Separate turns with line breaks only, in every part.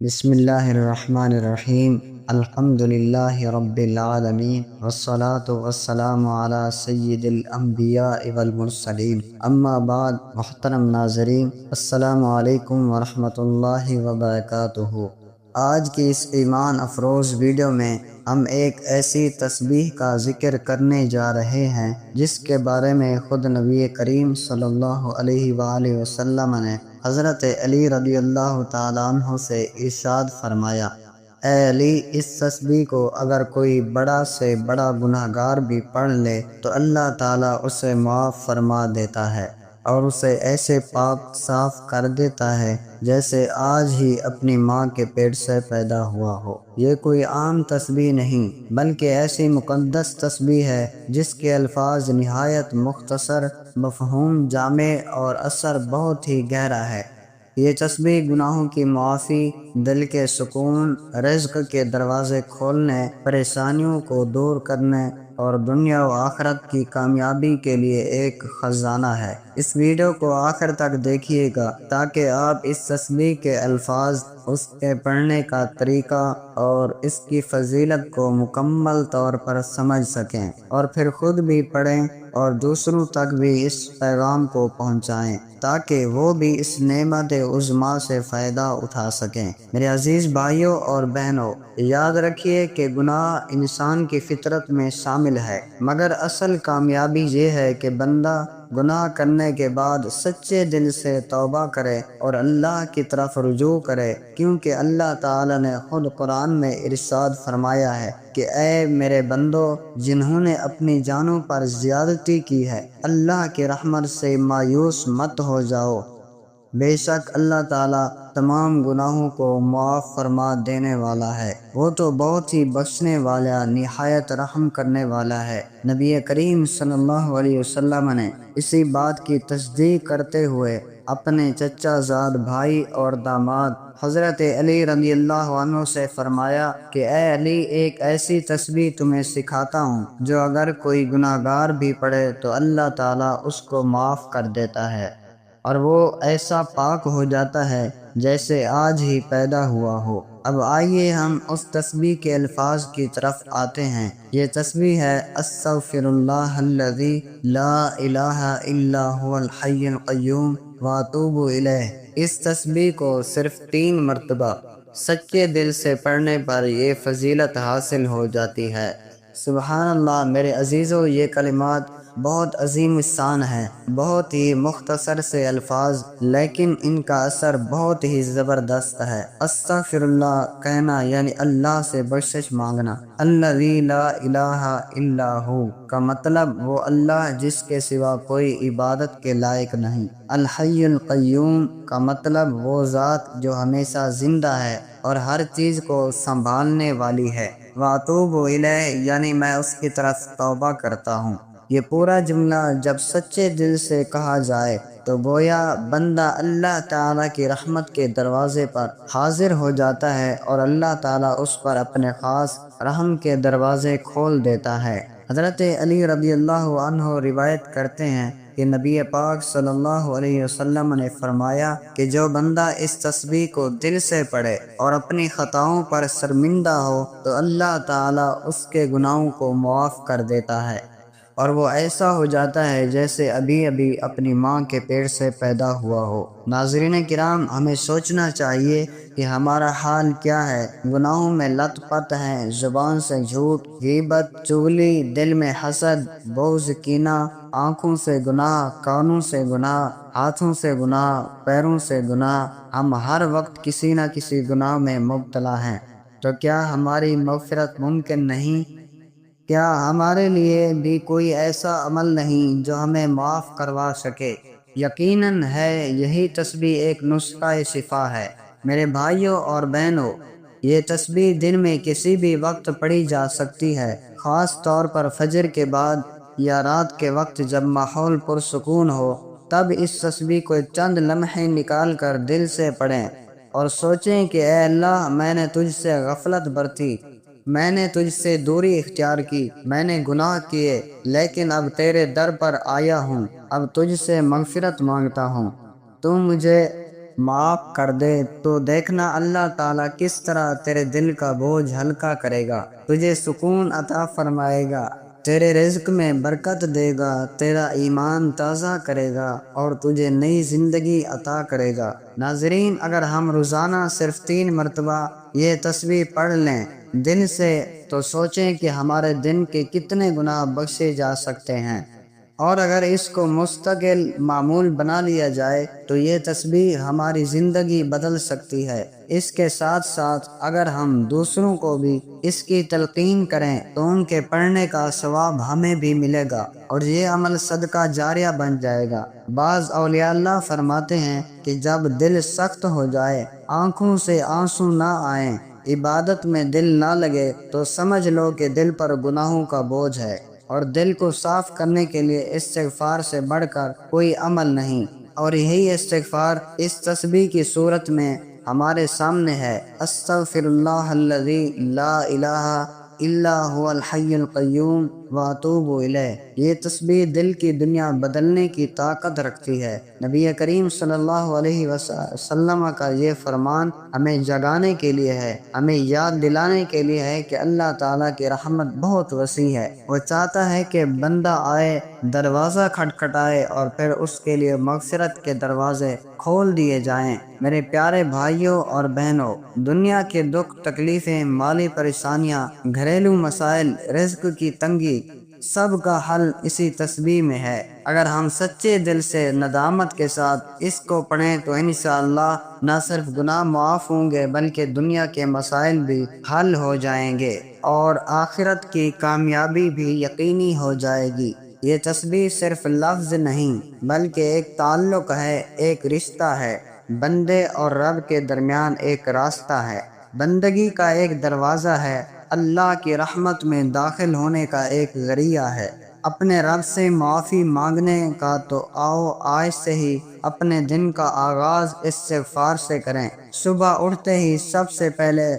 بسم اللہ الرحمن الرحیم الحمد للہ رب العالمین والصلاة والسلام علی سید الانبیاء والمرسلین اما بعد محترم ناظرین السلام علیکم ورحمۃ اللہ وبرکاتہ۔ آج کی اس ایمان افروز ویڈیو میں ہم ایک ایسی تسبیح کا ذکر کرنے جا رہے ہیں جس کے بارے میں خود نبی کریم صلی اللہ علیہ وآلہ وسلم نے حضرت علی رضی اللہ تعالیٰ عنہ سے ارشاد فرمایا، اے علی، اس تسبیح کو اگر کوئی بڑا سے بڑا گناہ گار بھی پڑھ لے تو اللہ تعالیٰ اسے معاف فرما دیتا ہے اور اسے ایسے پاک صاف کر دیتا ہے جیسے آج ہی اپنی ماں کے پیٹ سے پیدا ہوا ہو۔ یہ کوئی عام تسبیح نہیں بلکہ ایسی مقدس تسبیح ہے جس کے الفاظ نہایت مختصر، مفہوم جامع اور اثر بہت ہی گہرا ہے۔ یہ تسبیح گناہوں کی معافی، دل کے سکون، رزق کے دروازے کھولنے، پریشانیوں کو دور کرنے اور دنیا و آخرت کی کامیابی کے لیے ایک خزانہ ہے۔ اس ویڈیو کو آخر تک دیکھیے گا تاکہ آپ اس تسبیح کے الفاظ، اس کے پڑھنے کا طریقہ اور اس کی فضیلت کو مکمل طور پر سمجھ سکیں اور پھر خود بھی پڑھیں اور دوسروں تک بھی اس پیغام کو پہنچائیں تاکہ وہ بھی اس نعمت عظمیٰ سے فائدہ اٹھا سکیں۔ میرے عزیز بھائیوں اور بہنوں، یاد رکھیے کہ گناہ انسان کی فطرت میں شامل ہے، مگر اصل کامیابی یہ ہے کہ بندہ گناہ کرنے کے بعد سچے دل سے توبہ کرے اور اللہ کی طرف رجوع کرے، کیونکہ اللہ تعالی نے خود قرآن میں ارشاد فرمایا ہے کہ اے میرے بندو، جنہوں نے اپنی جانوں پر زیادتی کی ہے، اللہ کی رحمت سے مایوس مت ہو جاؤ، بے شک اللہ تعالیٰ تمام گناہوں کو معاف فرما دینے والا ہے، وہ تو بہت ہی بخشنے والا، نہایت رحم کرنے والا ہے۔ نبی کریم صلی اللہ علیہ وسلم نے اسی بات کی تصدیق کرتے ہوئے اپنے چچا زاد بھائی اور داماد حضرت علی رضی اللہ عنہ سے فرمایا کہ اے علی، ایک ایسی تسبیح تمہیں سکھاتا ہوں جو اگر کوئی گناہ گار بھی پڑھے تو اللہ تعالیٰ اس کو معاف کر دیتا ہے اور وہ ایسا پاک ہو جاتا ہے جیسے آج ہی پیدا ہوا ہو۔ اب آئیے ہم اس تسبیح کے الفاظ کی طرف آتے ہیں۔ یہ تسبیح ہے استغفر اللہ الذی لا الہ الا هو الحی القیوم واتوب الیہ۔ اس تسبیح کو صرف 3 مرتبہ سچے دل سے پڑھنے پر یہ فضیلت حاصل ہو جاتی ہے۔ سبحان اللہ میرے عزیزو، یہ کلمات بہت عظیم الشان ہیں، بہت ہی مختصر سے الفاظ لیکن ان کا اثر بہت ہی زبردست ہے۔ استغفر اللہ کہنا یعنی اللہ سے بخشش مانگنا۔ الذی لا الہ الا ہو کا مطلب وہ اللہ جس کے سوا کوئی عبادت کے لائق نہیں۔ الحی القیوم کا مطلب وہ ذات جو ہمیشہ زندہ ہے اور ہر چیز کو سنبھالنے والی ہے۔ واتوب الیہ یعنی میں اس کی طرف توبہ کرتا ہوں۔ یہ پورا جملہ جب سچے دل سے کہا جائے تو گویا بندہ اللہ تعالیٰ کی رحمت کے دروازے پر حاضر ہو جاتا ہے اور اللہ تعالیٰ اس پر اپنے خاص رحم کے دروازے کھول دیتا ہے۔ حضرت علی رضی اللہ عنہ روایت کرتے ہیں کہ نبی پاک صلی اللہ علیہ وسلم نے فرمایا کہ جو بندہ اس تسبیح کو دل سے پڑھے اور اپنی خطاؤں پر شرمندہ ہو تو اللہ تعالیٰ اس کے گناہوں کو معاف کر دیتا ہے اور وہ ایسا ہو جاتا ہے جیسے ابھی ابھی اپنی ماں کے پیٹ سے پیدا ہوا ہو۔ ناظرین کرام، ہمیں سوچنا چاہیے کہ ہمارا حال کیا ہے۔ گناہوں میں لت پت ہیں، زبان سے جھوٹ، غیبت، چغلی، دل میں حسد، بغض، کینہ، آنکھوں سے گناہ، کانوں سے گناہ، ہاتھوں سے گناہ، پیروں سے گناہ۔ ہم ہر وقت کسی نہ کسی گناہ میں مبتلا ہیں، تو کیا ہماری مغفرت ممکن نہیں؟ کیا ہمارے لیے بھی کوئی ایسا عمل نہیں جو ہمیں معاف کروا سکے؟ یقیناً ہے، یہی تسبیح ایک نسخہ شفا ہے۔ میرے بھائیوں اور بہنوں، یہ تسبیح دن میں کسی بھی وقت پڑھی جا سکتی ہے، خاص طور پر فجر کے بعد یا رات کے وقت جب ماحول پرسکون ہو۔ تب اس تسبیح کو چند لمحے نکال کر دل سے پڑھیں اور سوچیں کہ اے اللہ، میں نے تجھ سے غفلت برتی، میں نے تجھ سے دوری اختیار کی، میں نے گناہ کیے، لیکن اب تیرے در پر آیا ہوں، اب تجھ سے مغفرت مانگتا ہوں۔ تو مجھے معاف کر دے تو دیکھنا اللہ تعالیٰ کس طرح تیرے دل کا بوجھ ہلکا کرے گا، تجھے سکون عطا فرمائے گا، تیرے رزق میں برکت دے گا، تیرا ایمان تازہ کرے گا اور تجھے نئی زندگی عطا کرے گا۔ ناظرین، اگر ہم روزانہ صرف 3 مرتبہ یہ تسبیح پڑھ لیں دل سے تو سوچیں کہ ہمارے دن کے کتنے گناہ بخشے جا سکتے ہیں، اور اگر اس کو مستقل معمول بنا لیا جائے تو یہ تسبیح ہماری زندگی بدل سکتی ہے۔ اس کے ساتھ ساتھ اگر ہم دوسروں کو بھی اس کی تلقین کریں تو ان کے پڑھنے کا ثواب ہمیں بھی ملے گا اور یہ عمل صدقہ جاریہ بن جائے گا۔ بعض اولیاء اللہ فرماتے ہیں کہ جب دل سخت ہو جائے، آنکھوں سے آنسو نہ آئیں، عبادت میں دل نہ لگے تو سمجھ لو کہ دل پر گناہوں کا بوجھ ہے، اور دل کو صاف کرنے کے لیے استغفار سے بڑھ کر کوئی عمل نہیں، اور یہی استغفار اس تسبیح کی صورت میں ہمارے سامنے ہے۔ استغفر اللہ الذی لا الہ الا هو الحی القیوم واتوب الیہ۔ یہ تسبیح دل کی دنیا بدلنے کی طاقت رکھتی ہے۔ نبی کریم صلی اللہ علیہ وسلم کا یہ فرمان ہمیں جگانے کے لیے ہے، ہمیں یاد دلانے کے لیے ہے کہ اللہ تعالیٰ کی رحمت بہت وسیع ہے۔ وہ چاہتا ہے کہ بندہ آئے، دروازہ کھٹکھٹائے اور پھر اس کے لیے مغفرت کے دروازے کھول دیے جائیں۔ میرے پیارے بھائیوں اور بہنوں، دنیا کے دکھ تکلیفیں، مالی پریشانیاں، گھریلو مسائل، رزق کی تنگی، سب کا حل اسی تسبیح میں ہے۔ اگر ہم سچے دل سے ندامت کے ساتھ اس کو پڑھیں تو انشاءاللہ نہ صرف گناہ معاف ہوں گے بلکہ دنیا کے مسائل بھی حل ہو جائیں گے اور آخرت کی کامیابی بھی یقینی ہو جائے گی۔ یہ تسبیح صرف لفظ نہیں بلکہ ایک تعلق ہے، ایک رشتہ ہے، بندے اور رب کے درمیان ایک راستہ ہے، بندگی کا ایک دروازہ ہے، اللہ کی رحمت میں داخل ہونے کا ایک ذریعہ ہے، اپنے رب سے معافی مانگنے کا۔ تو آؤ آج سے ہی اپنے دن کا آغاز استغفار سے کریں۔ صبح اٹھتے ہی سب سے پہلے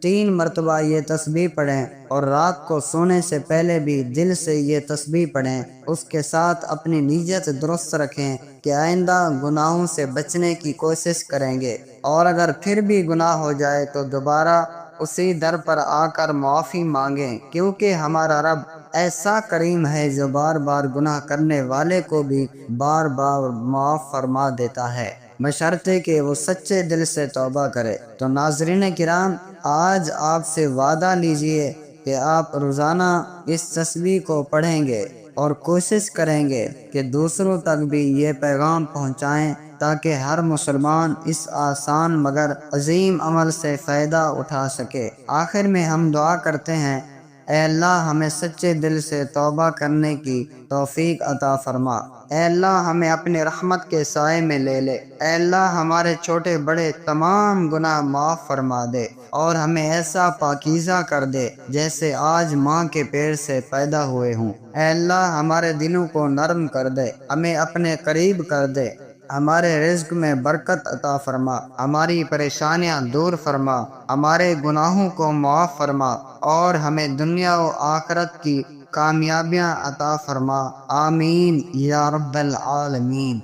3 مرتبہ یہ تسبیح پڑھیں اور رات کو سونے سے پہلے بھی دل سے یہ تسبیح پڑھیں۔ اس کے ساتھ اپنی نیت درست رکھیں کہ آئندہ گناہوں سے بچنے کی کوشش کریں گے، اور اگر پھر بھی گناہ ہو جائے تو دوبارہ اسی در پر آ کر معافی مانگیں، کیونکہ ہمارا رب ایسا کریم ہے جو بار بار گناہ کرنے والے کو بھی بار بار معاف فرما دیتا ہے، بشرطے کہ وہ سچے دل سے توبہ کرے۔ تو ناظرین کرام، آج آپ سے وعدہ لیجئے کہ آپ روزانہ اس تسبیح کو پڑھیں گے اور کوشش کریں گے کہ دوسروں تک بھی یہ پیغام پہنچائیں تاکہ ہر مسلمان اس آسان مگر عظیم عمل سے فائدہ اٹھا سکے۔ آخر میں ہم دعا کرتے ہیں، اے اللہ ہمیں سچے دل سے توبہ کرنے کی توفیق عطا فرما۔ اے اللہ ہمیں اپنے رحمت کے سائے میں لے لے۔ اے اللہ ہمارے چھوٹے بڑے تمام گناہ معاف فرما دے اور ہمیں ایسا پاکیزہ کر دے جیسے آج ماں کے پیٹ سے پیدا ہوئے ہوں۔ اے اللہ ہمارے دلوں کو نرم کر دے، ہمیں اپنے قریب کر دے، ہمارے رزق میں برکت عطا فرما، ہماری پریشانیاں دور فرما، ہمارے گناہوں کو معاف فرما اور ہمیں دنیا و آخرت کی کامیابیاں عطا فرما۔ آمین یا رب العالمین۔